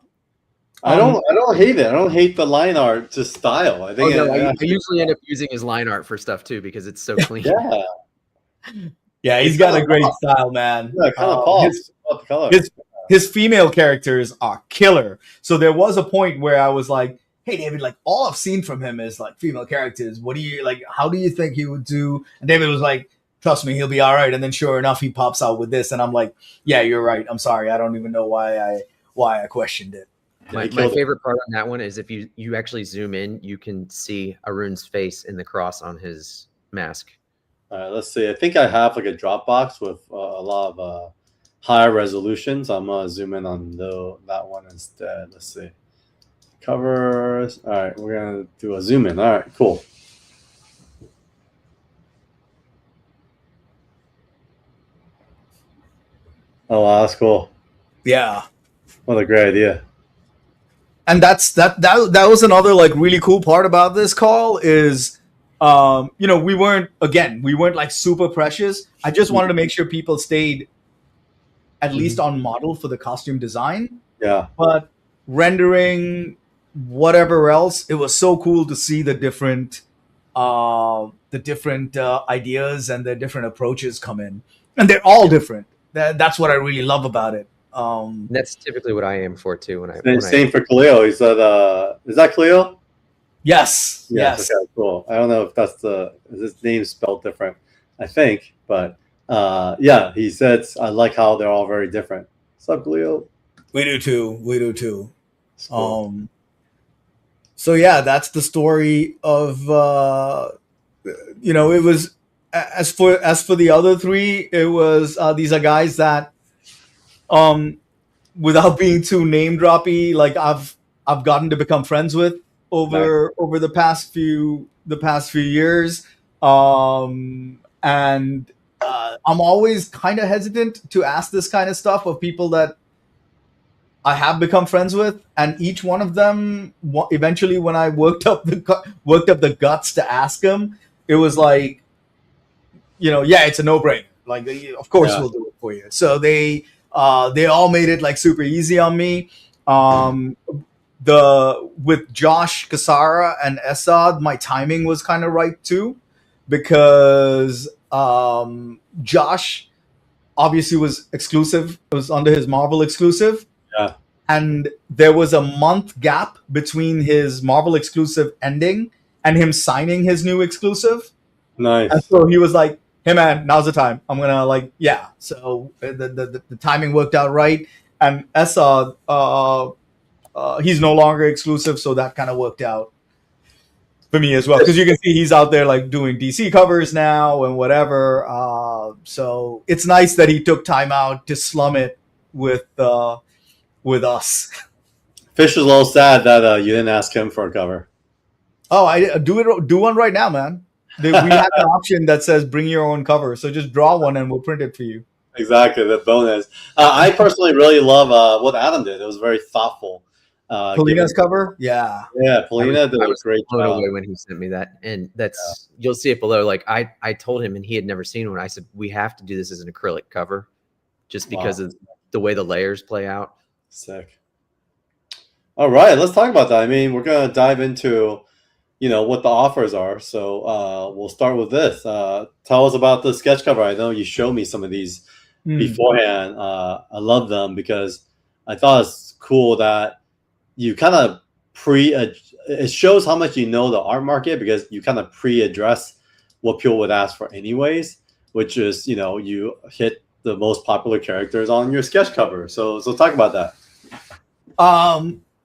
I don't hate it. I don't hate the line art just style. I think I usually end up using his line art for stuff too because it's so clean. yeah. Yeah, he's got a great style, man. Yeah, kind of pops. Pop color. His female characters are killer. So there was a point where I was like, "Hey, David, like all I've seen from him is like female characters. What do you like? How do you think he would do?" And David was like, "Trust me, he'll be all right." And then sure enough, he pops out with this, and I'm like, "Yeah, you're right. I'm sorry. I don't even know why I questioned it." My favorite part on that one is if you actually zoom in, you can see Arun's face in the cross on his mask. All right, let's see. I think I have like a Dropbox with a lot of higher resolutions. I'm gonna zoom in on that one instead. Let's see. Covers. All right, we're gonna do a zoom in. All right, cool. Oh wow, that's cool. Yeah. What a great idea. And that was another like really cool part about this call is we weren't like super precious. I just wanted to make sure people stayed at least on model for the costume design. Yeah. But rendering, whatever else, it was so cool to see the different ideas and the different approaches come in, and they're all different. That's what I really love about it. That's typically what I am for too. Same for Khalil. He said, "Is that Khalil?" Yes. Yes. Okay, cool. I don't know if that's his name spelled different. I think, but yeah, he said, "I like how they're all very different." What's up, Khalil? We do too. Cool. So yeah, that's the story of it was as for the other three, it was these are guys that without being too name droppy, like I've gotten to become friends with over the past few years, and I'm always kind of hesitant to ask this kind of stuff of people that I have become friends with, and each one of them eventually, when I worked up the guts to ask them, it was like, yeah, it's a no-brainer. Like, of course we'll do it for you. So they all made it like super easy on me. With Josh Kasara and Esad, my timing was kind of right too, because Josh obviously was exclusive. It was under his Marvel exclusive. Yeah. And there was a month gap between his Marvel exclusive ending and him signing his new exclusive. Nice. And so he was like, "Hey man, now's the time. I'm gonna like, yeah." So the timing worked out right. And Esad, he's no longer exclusive, so that kind of worked out for me as well, because you can see he's out there like doing DC covers now and whatever. So it's nice that he took time out to slum it with us. Fish was a little sad that you didn't ask him for a cover. Oh, I do one right now, man. We have an option that says bring your own cover, so just draw one and we'll print it for you. Exactly, the bonus. I personally really love what Adam did. It was very thoughtful. Polina's cover, yeah, Polina did a great blown job away when he sent me that, and that's you'll see it below. Like I told him, and he had never seen one. I said we have to do this as an acrylic cover, just because of the way the layers play out. Sick. All right, let's talk about that. I mean, we're gonna dive into what the offers are. So we'll start with this. Tell us about the sketch cover. I know you showed me some of these beforehand. I love them because I thought it's cool that you kind of it shows how much you know the art market, because you kind of pre-address what people would ask for anyways, which is, you hit the most popular characters on your sketch cover. So talk about that.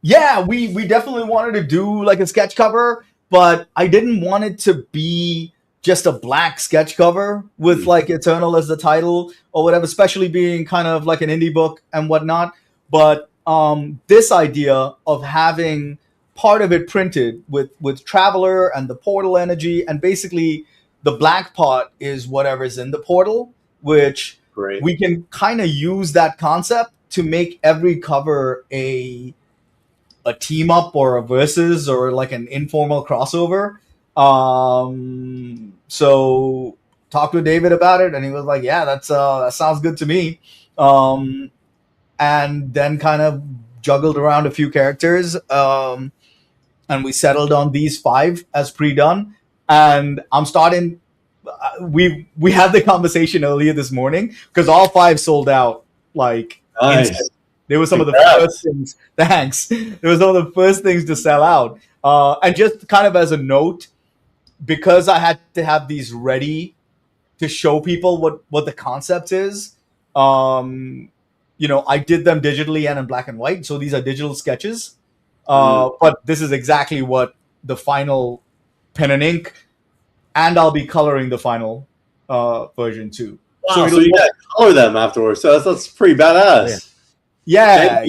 Yeah, we definitely wanted to do like a sketch cover, but I didn't want it to be just a black sketch cover with like Eternal as the title or whatever, especially being kind of like an indie book and whatnot. But this idea of having part of it printed with Traveler and the portal energy, and basically the black part is whatever's in the portal, which we can kind of use that concept to make every cover a team up or a versus or like an informal crossover. So talked with David about it, and he was like, "Yeah, that sounds good to me." And then kind of juggled around a few characters, and we settled on these 5 as pre-done. And I'm starting. We had the conversation earlier this morning because all 5 sold out like Nice. They were some of the Congrats. first things. Thanks. They were some of the first things to sell out. And just kind of as a note, because I had to have these ready to show people what the concept is. I did them digitally and in black and white. So these are digital sketches. But this is exactly what the final pen and ink, and I'll be coloring the final version too. Wow, so you got to color them afterwards. So that's pretty badass. Yeah.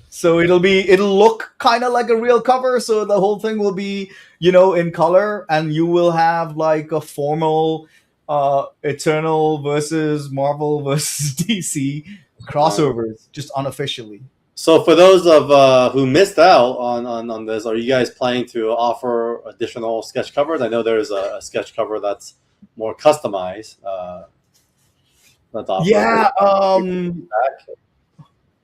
So it'll look kind of like a real cover. So the whole thing will be, in color, and you will have like a formal Eternal versus Marvel versus DC crossovers, just unofficially. So for those of who missed out on this, are you guys planning to offer additional sketch covers? I know there's a sketch cover that's more customized. That's offered. Yeah.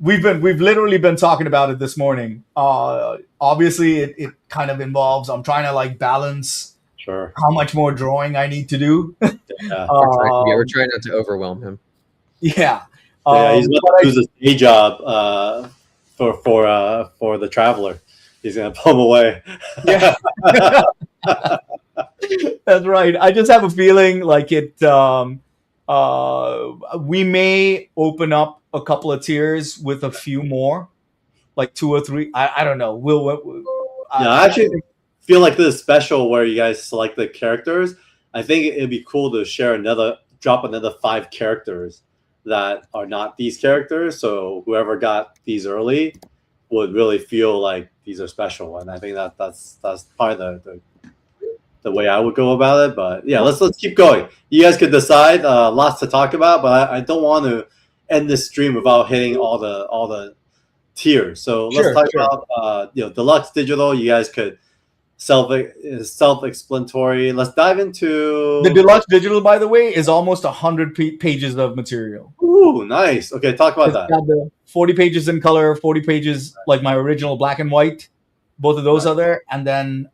We've literally been talking about it this morning. Obviously, it kind of involves. I'm trying to like balance. Sure. How much more drawing I need to do? Yeah. We're trying not to overwhelm him. Yeah. He's going to lose his day job for the Traveler. He's going to pull him away. Yeah. That's right. I just have a feeling like it. We may open up a couple of tiers with a few more, like 2 or 3. I don't know. I actually feel like this is special where you guys select the characters. I think it'd be cool to drop another 5 characters that are not these characters. So whoever got these early would really feel like these are special. And I think that's probably the way I would go about it. But yeah, let's keep going. You guys could decide. Lots to talk about, but I don't want to end this stream without hitting all the tiers. So let's talk about deluxe digital. You guys could self-explanatory. Let's dive into the deluxe digital. By the way, is almost 100 pages of material. Ooh, nice. Okay, talk about that. Got the 40 pages in color, 40 pages like my original black and white. Both of those are there, and then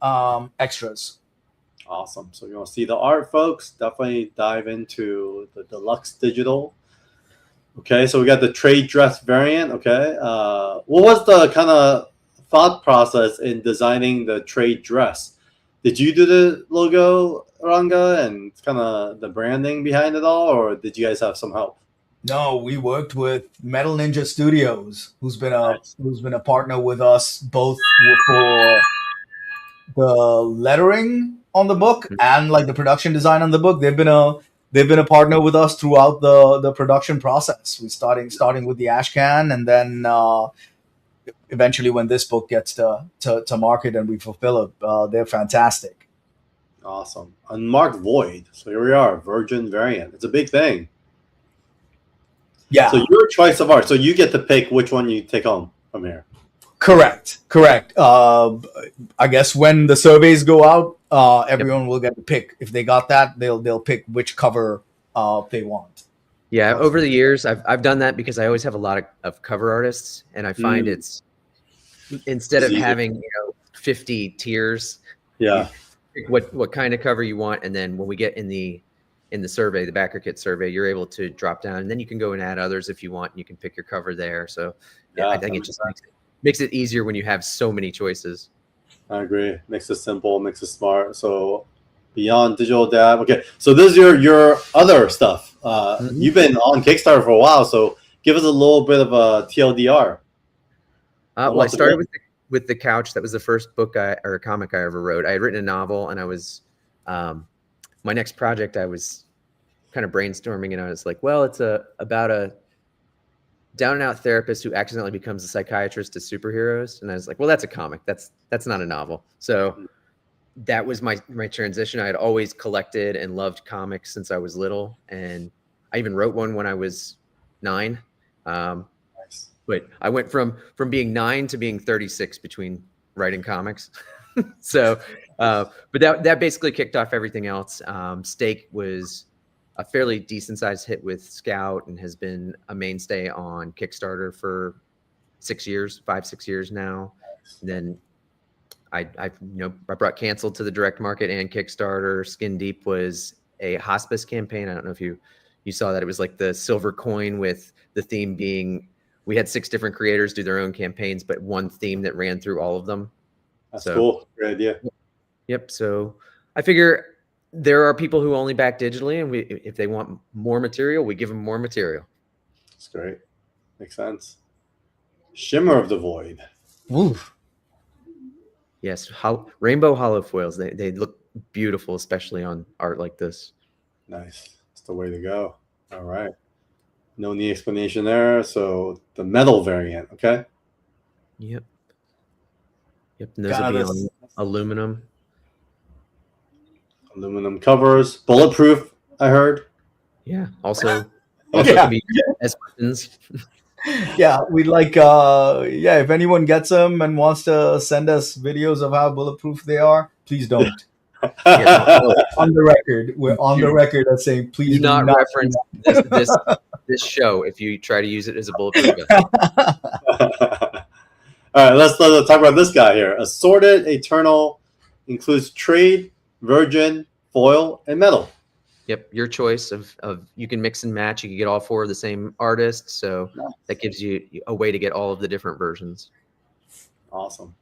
extras. Awesome. So you want to see the art, folks? Definitely dive into the deluxe digital. Okay, so we got the trade dress variant. Okay, what was the kind of thought process in designing the trade dress? Did you do the logo, Eranga, and kind of the branding behind it all, or did you guys have some help? No, we worked with Metal Ninja Studios, who's been a partner with us both for the lettering on the book and like the production design on the book. They've been a partner with us throughout the production process. We starting with the Ashcan, and then eventually when this book gets to market and we fulfill it, they're fantastic. Awesome. Unmarked Void. So here we are, Virgin variant. It's a big thing. Yeah. So your choice of art. So you get to pick which one you take home from here. Correct. I guess when the surveys go out, everyone will get to pick. If they got that, they'll pick which cover they want. Yeah, over the years, I've done that because I always have a lot of cover artists, and I find it's instead of having 50 tiers. Yeah. Pick what kind of cover you want, and then when we get in the survey, the backer kit survey, you're able to drop down, and then you can go and add others if you want. And you can pick your cover there. So yeah, I think it just makes it easier when you have so many choices. I agree. Makes it simple, makes it smart. So beyond digital dab. Okay, so this is your other stuff. You've been on Kickstarter for a while, so give us a little bit of a TLDR. Well, I started with the couch. That was the first book or comic I ever wrote. I had written a novel, and I was my next project. I was kind of brainstorming, and I was like, well, it's about a down and out therapist who accidentally becomes a psychiatrist to superheroes. And I was like, well, that's a comic. That's not a novel. So that was my transition. I had always collected and loved comics since I was little. And I even wrote one when I was 9. Nice. But I went from being 9 to being 36 between writing comics. So, but that basically kicked off everything else. Steak was a fairly decent sized hit with Scout and has been a mainstay on Kickstarter for 6 years, 5-6 years now. And then I brought Canceled to the direct market and Kickstarter. Skin Deep was a hospice campaign. I don't know if you saw that. It was like the silver coin with the theme being, we had 6 different creators do their own campaigns, but one theme that ran through all of them. That's cool. Great idea. Yep. So I figure there are people who only back digitally, and if they want more material, we give them more material. That's great. Makes sense. Shimmer of the Void. Woo. Yes, rainbow hollow foils. They look beautiful, especially on art like this. Nice. That's the way to go. All right. No need explanation there. So the metal variant, okay? Yep. And those will be on aluminum. Aluminum covers, bulletproof, I heard. Yeah. Also can be as weapons. Yeah, we'd like if anyone gets them and wants to send us videos of how bulletproof they are, please don't. On the record, we're on the record as saying please do not reference this show if you try to use it as a bulletproof vest. All right, let's talk about this guy here. Assorted Eternal includes trade, virgin, foil, and metal. Yep, your choice of you can mix and match. You can get all 4 of the same artist, so that gives you a way to get all of the different versions. Awesome.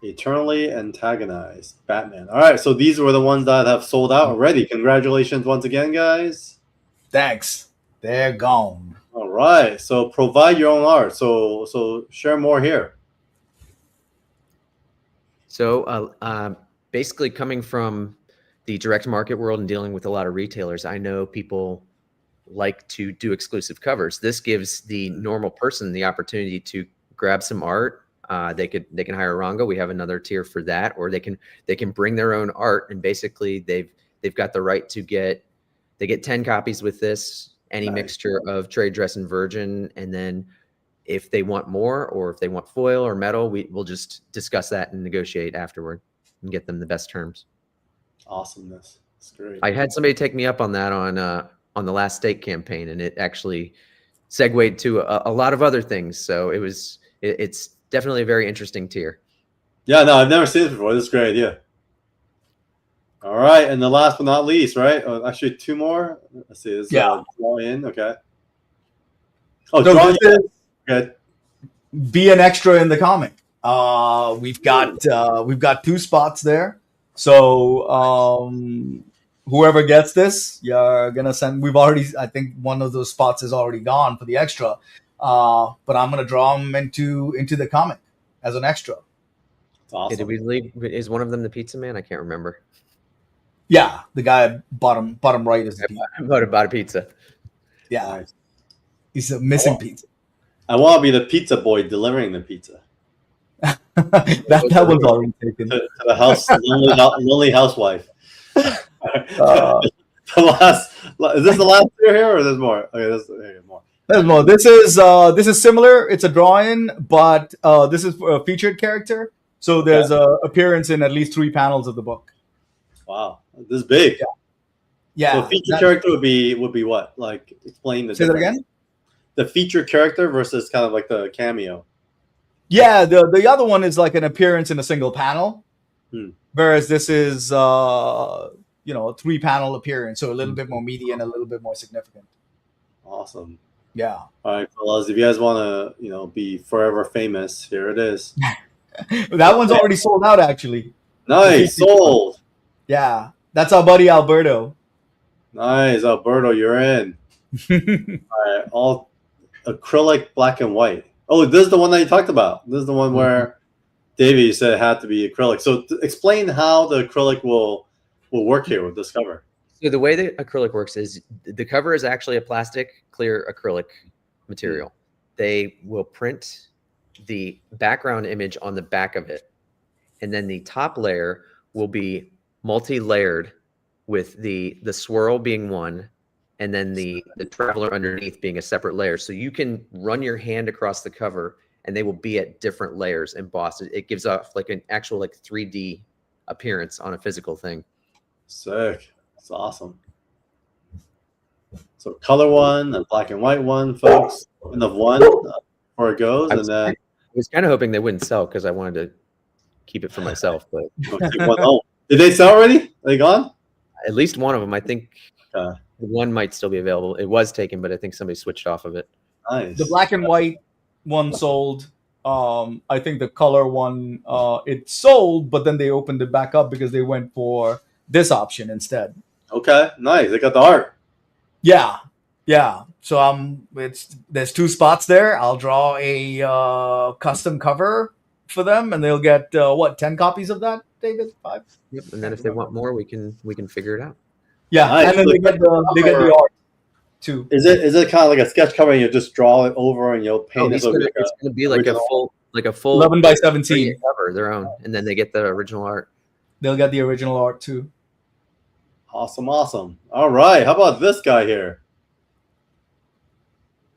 Eternally Antagonized Batman. All right, so these were the ones that have sold out already. Congratulations once again, guys. Thanks. They're gone. All right, so provide your own art. So share more here. So basically coming from the direct market world and dealing with a lot of retailers, I know people like to do exclusive covers. This gives the normal person the opportunity to grab some art. They can hire Eranga. We have another tier for that, or they can bring their own art, and basically they've got the right to get 10 copies with this, any mixture of trade, dress, and virgin, and then if they want more or if they want foil or metal, we'll just discuss that and negotiate afterward and get them the best terms. Awesomeness. That's great. I had somebody take me up on that on the last stake campaign, and it actually segued to a lot of other things. So it's definitely a very interesting tier. Yeah, no, I've never seen this before. This is a great idea. All right, and the last but not least, right? Actually, 2 more. Let's see. This is draw in. Okay. Oh, so draw in. Good. Be an extra in the comic. We've got 2 spots there. So whoever gets this, you're gonna send. I think one of those spots is already gone for the extra. But I'm gonna draw them into the comic as an extra. That's awesome. Did we leave? Is one of them the pizza man? I can't remember. Yeah, the guy bottom right is the pizza. Bought a pizza. Yeah, nice. He's a missing pizza. I want to be the pizza boy delivering the pizza. that was already taken to the house, lonely housewife. The last is this the last tier here, or there's more? Okay, there's more. There's more. This is similar. It's a draw-in, but this is a featured character. So there's a appearance in at least 3 panels of the book. Wow, this is big. Yeah. So featured character would be what? Like, explain the. Say that again. The featured character versus kind of like the cameo. Yeah, the other one is like an appearance in a single panel, whereas this is a 3-panel appearance, so a little bit more meaty and a little bit more significant. Awesome. Yeah. All right, fellas, if you guys want to be forever famous, here it is. That one's already sold out, actually. Nice, sold. Yeah, that's our buddy Alberto. Nice, Alberto, you're in. All right, all acrylic, black and white. Oh, this is the one that you talked about. This is the one where Davey said it had to be acrylic. So explain how the acrylic will work here with this cover. So the way the acrylic works is the cover is actually a plastic clear acrylic material. They will print the background image on the back of it, and then the top layer will be multi-layered with the swirl being one, and then the traveler underneath being a separate layer. So you can run your hand across the cover and they will be at different layers embossed. It gives off like an actual 3D appearance on a physical thing. Sick. It's awesome. So color one and black and white one, folks. End of one before it goes, and then I was kind of hoping they wouldn't sell because I wanted to keep it for myself. But take one home. Did they sell already? Are they gone? at least one of them, I think, Okay. one might still be available. It was taken, but I think somebody switched off of it. Nice. The black and white one sold. I think the color one, it sold, but then they opened it back up because they went for this option instead. Okay, nice. They got the art. Yeah. So there's 2 spots there. I'll draw a custom cover for them, and they'll get 10 copies of that, David? 5. Yep. And then if they want more, we can figure it out. Yeah, Nice. and then they get the art too. Is it kind of like a sketch cover and you just draw it over and you'll paint it? It's going to be like original? a full 11 by 17 cover, their own, and then they get the original art. They'll get the original art too. Awesome. All right. How about this guy here?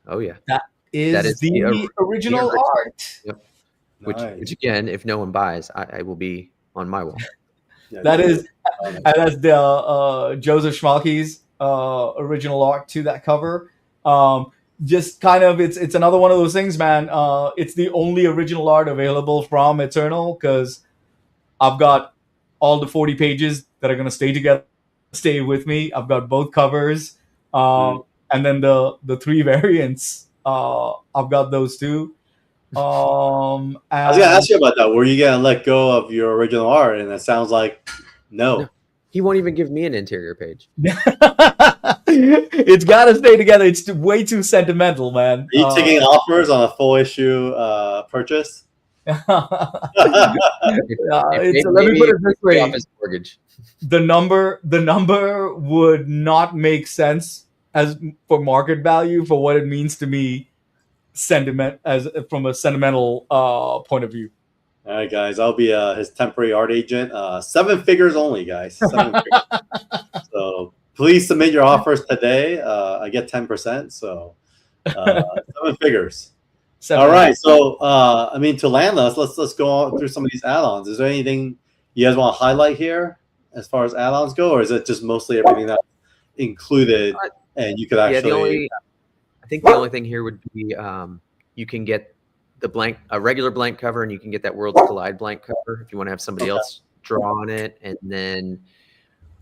Oh yeah, That is the original art. Yep. Nice. Which again, if no one buys, I will be on my wall. Yeah, That's the Joseph Schmalke's original art to that cover. Just kind of, it's another one of those things, man. It's the only original art available from Eternal because I've got all the 40 pages that are going to stay with me. I've got both covers, and then the 3 variants. I've got those too. I was gonna ask you about that. Were you gonna let go of your original art? And it sounds like no. He won't even give me an interior page. It's got to stay together. It's way too sentimental, man. Are you taking offers on a full issue purchase? Let me put it this way: mortgage. The number would not make sense as for market value for what it means to me, from a sentimental point of view. All right, guys. I'll be his temporary art agent. 7 figures only, guys. 7 figures. So please submit your offers today. I get 10%. So 7 figures. All right. So to land us, let's go on through some of these add-ons. Is there anything you guys want to highlight here as far as add-ons go, or is it just mostly everything that's included and you could actually? I think the only thing here would be you can get a regular blank cover, and you can get that Worlds Collide blank cover if you want to have somebody else draw on it. And then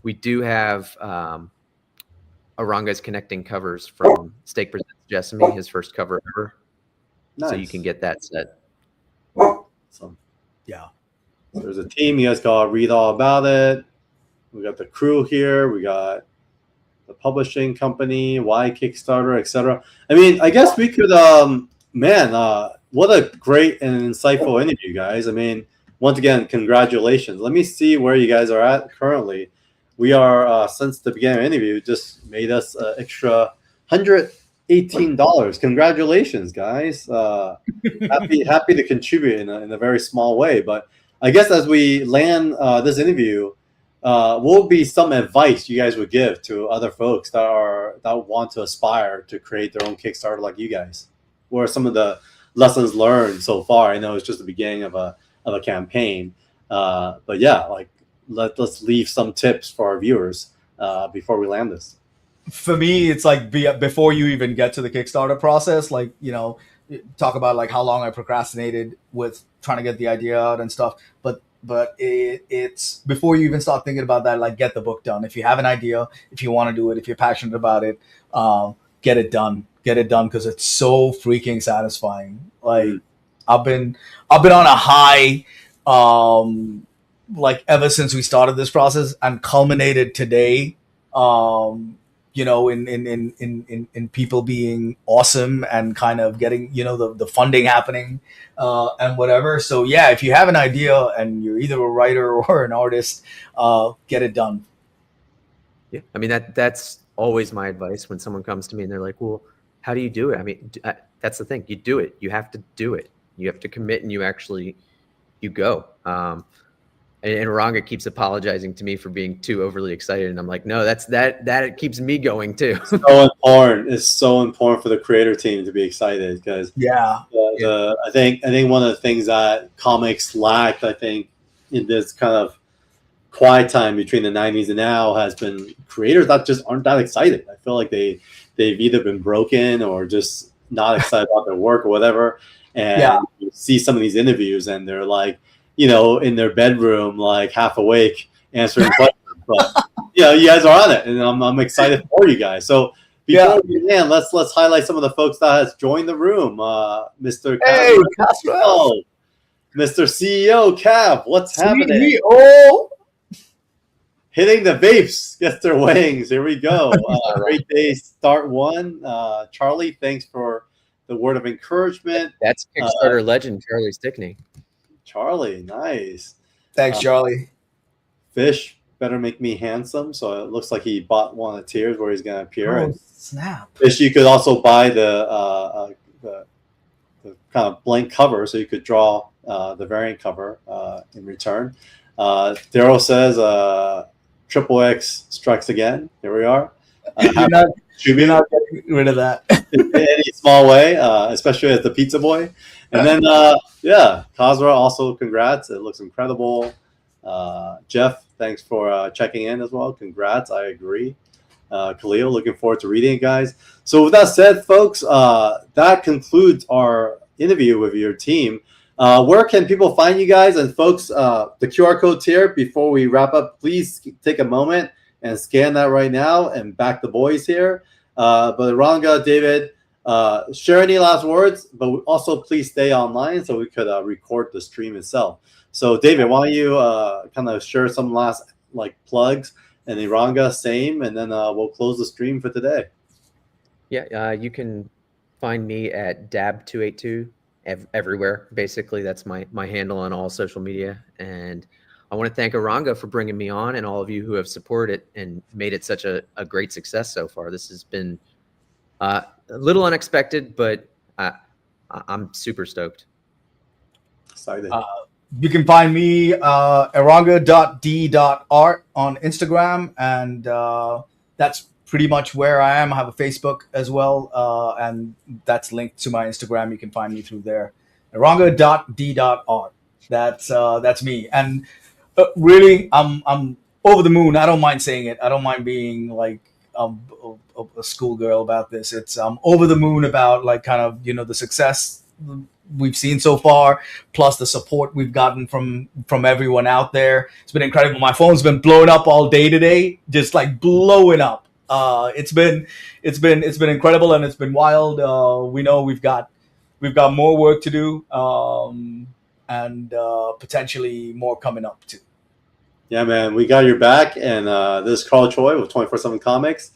we do have Eranga's connecting covers from Stake Presents Jessamy, his first cover ever. Nice. So you can get that set. Awesome. Yeah. So there's a team. You guys gotta read all about it. We got the crew here. We got the publishing company, why Kickstarter, etc. I mean, I guess we could, what a great and insightful interview, guys. I mean, once again, congratulations. Let me see where you guys are at currently. We are, since the beginning of the interview, just made us extra $118. Congratulations, guys. Happy to contribute in a very small way. But I guess as we land this interview, what would be some advice you guys would give to other folks that want to aspire to create their own Kickstarter like you guys? What are some of the lessons learned so far? I know it's just the beginning of a campaign, but yeah, let's leave some tips for our viewers before we land this. For me, it's like before you even get to the Kickstarter process, talk about how long I procrastinated with trying to get the idea out and stuff. But it's before you even start thinking about that, get the book done. If you have an idea, if you want to do it, if you're passionate about it, get it done. Get it done because it's so freaking satisfying. I've been on a high, ever since we started this process and culminated today. In people being awesome and kind of getting, the funding happening and whatever. So yeah, if you have an idea and you're either a writer or an artist, get it done. Yeah. I mean, that's always my advice when someone comes to me and they're like, well, how do you do it? I mean, that's the thing. You do it. You have to do it. You have to commit and you go. And Eranga keeps apologizing to me for being too overly excited, and I'm like, no, that keeps me going too. So important. It's so important for the creator team to be excited because I think one of the things that comics lacked, I think, in this kind of quiet time between the 90s and now has been creators that just aren't that excited. I feel like they've either been broken or just not excited about their work or whatever. And you see some of these interviews and they're like, you know, in their bedroom, like half awake, answering questions. But you know, you guys are on it, and I'm excited for you guys. So before we begin, let's highlight some of the folks that has joined the room. Mr. Hey, Castro, Mr. CEO Cav, what's happening? CEO. Hitting the vapes, gets their wings. Here we go. Great day, start one. Charlie, thanks for the word of encouragement. That's Kickstarter legend Charlie Stickney. Charlie, nice. Thanks, Charlie. Fish, better make me handsome. So it looks like he bought one of the tiers where he's going to appear. Oh, and snap. Fish, you could also buy the kind of blank cover, so you could draw the variant cover in return. Daryl says, Triple X strikes again. Here we are. You're not getting rid of that. In any small way, especially as the pizza boy. And then, Kazra, also congrats. It looks incredible. Jeff, thanks for checking in as well. Congrats. I agree. Khalil, looking forward to reading it, guys. So with that said, folks, that concludes our interview with your team. Where can people find you guys? And folks, the QR code's here. Before we wrap up, please take a moment and scan that right now and back the boys here. But Eranga, David, share any last words, but also please stay online so we could record the stream itself. So David, why don't you kind of share some last plugs, and Eranga, same, and then we'll close the stream for today. Yeah, you can find me at dab282 everywhere. Basically, that's my handle on all social media. And I want to thank Eranga for bringing me on, and all of you who have supported it and made it such a great success so far. This has been a little unexpected, but I'm super stoked. Excited. You can find me eranga.d.art on Instagram, and that's pretty much where I am. I have a Facebook as well, and that's linked to my Instagram. You can find me through there. Eranga.d.art. That's me. And really, I'm over the moon. I don't mind saying it. I don't mind being like a schoolgirl about this. It's over the moon about the success we've seen so far, plus the support we've gotten from everyone out there. It's been incredible. My phone's been blowing up all day today, just like blowing up. It's been incredible, and it's been wild. We know we've got more work to do, and potentially more coming up too. Yeah, man, we got your back. And this is Carl Choi with 24/7 Comics.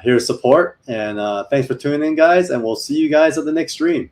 Here's support, and thanks for tuning in, guys. And we'll see you guys at the next stream.